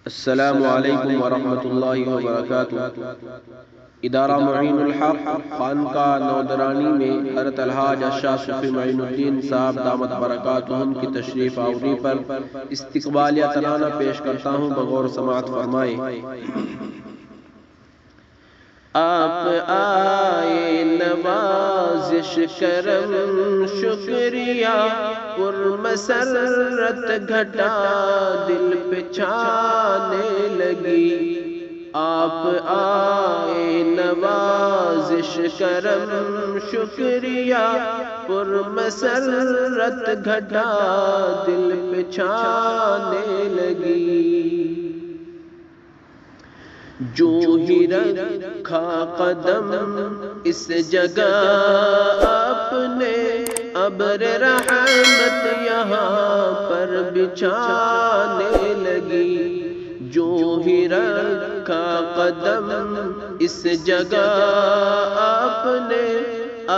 السلام علیکم ورحمۃ اللہ وبرکاتہ۔ ادارہ معین الحق خانقاہ نودرانی میں حضرت الحاج شاہ صفی معین الدین صاحب دامت برکاتہم کی تشریف آوری پر استقبالیہ ترانہ پیش کرتا ہوں، بغور سماعت فرمائے۔ آپ آئے نوازش کرم شکریہ، پر مسرت گھٹا دل پہ چھانے لگی۔ آپ آئے نوازش کرم شکریہ، پر مسرت گھٹا دل پہ چھانے لگی۔ جو ہی رکھا قدم اس جگہ آپ نے، ابر رحمت یہاں پر بچھانے لگی۔ جو ہی رکھا قدم اس جگہ آپ نے،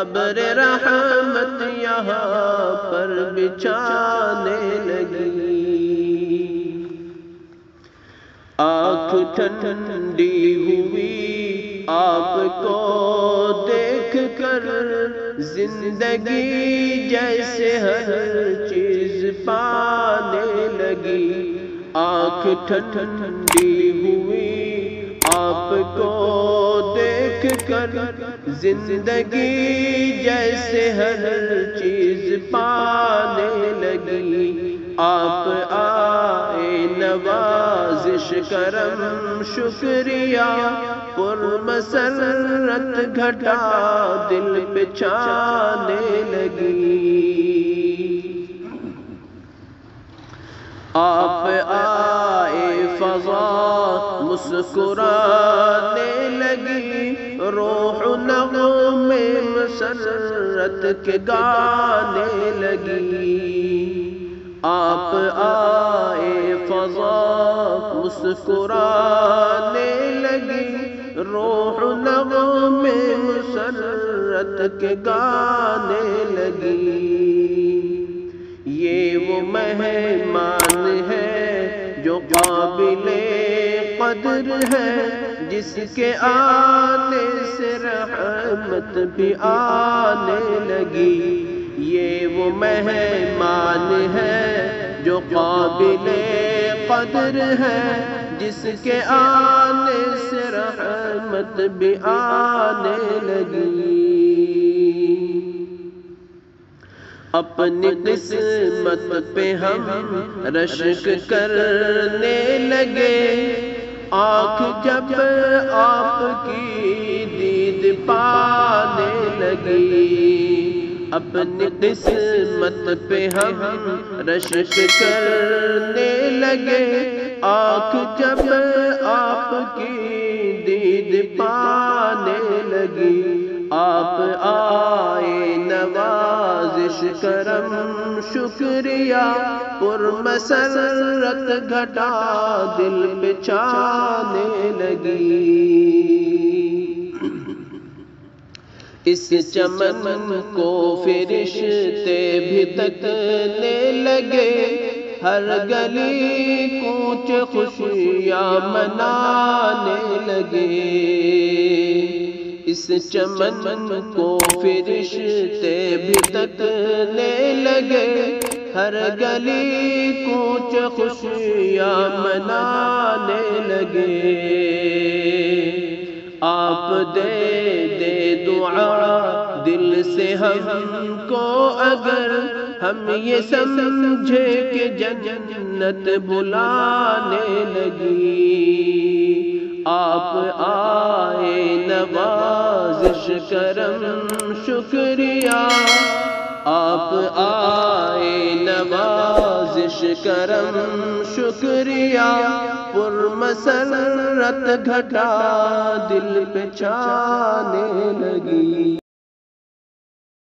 ابر رحمت یہاں پر بچھانے لگی۔ آنکھ ٹھنڈی ہوئی آپ کو دیکھ کر، زندگی جیسے ہر چیز پانے لگی۔ آنکھ ٹھنڈی ہوئی آپ کو دیکھ کر، زندگی جیسے ہر چیز پانے لگی۔ آپ آئے نوازش کرم شکریہ، پر مسرت گھٹا دل پہ چھانے لگی۔ آپ آئے فضا مسکرانے لگی، روح نغمے مسرت کے گانے لگی۔ آپ آئے فضا مسکرانے لگی، روح نغمے مسرت کے گانے لگی۔ یہ وہ مہمان ہے جو قابل قدر ہے، جس کے آنے سے رحمت بھی آنے لگی۔ یہ وہ مہمان ہے جو قابل قدر ہے، جس کے آنے سے رحمت بھی آنے لگی۔ اپنی قسمت پہ ہم رشک کرنے لگے، آنکھ جب آپ کی دید پانے لگی۔ اپنی قسمت پہ ہم رشک کرنے لگے، آنکھ جب آپ کی دید پانے لگی۔ آپ آئے نوازش کرم شکریہ، پر مسرت گھٹا دل پہ چھانے لگی۔ اس چمن کو فرشتے بھی تکنے لگے، ہر گلی کوچ خوشیاں منانے لگے۔ اس چمن کو فرشتے بھی تکنے لگے، ہر گلی کوچ خوشیاں منانے لگے۔ آپ دے دعا دل سے ہم کو، اگر ہم یہ سمجھے کہ جنت بلانے لگی۔ آپ آئے نوازش کرم شکریہ، آپ آئے نوازش کرم شکریہ، پر مسرت گھٹا دل پہ چھانے لگی۔